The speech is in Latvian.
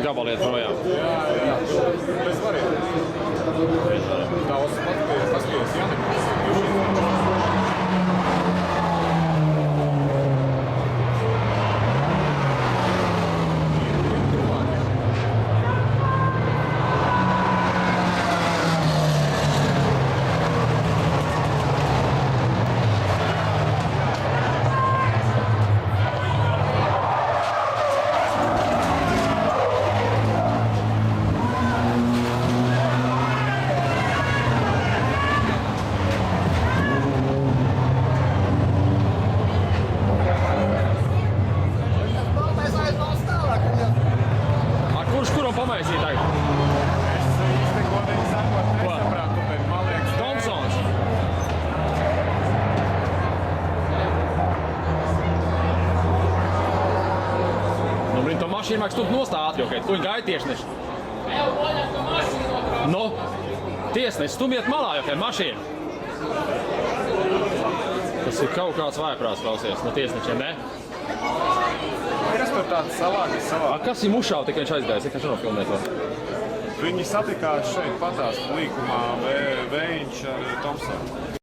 gabaliet projām. Jā. Bez variantiem. Daudz paskaties, Janikos. Kurš kuram pamaisīja tagad? Es īsti godīgi sakot, nesapratu, bet man liekas... Thompsons. Nu, blin, to mašīnu vajag stupt nostā ātri, ok? Tu viņi gaida tiešneši. Nu, tiesneši, stumiet malā, ok? Mašīna. Tas ir kaut kāds vājprāts klausies no tiesnešiem, ne? Kas tur tāds savādi? Kas ir mušāv, tik viņš aizgājis, tik viņš nofilmē to? Viņi satikās šeit patās līkumā Vējiņš ar Thompsonu.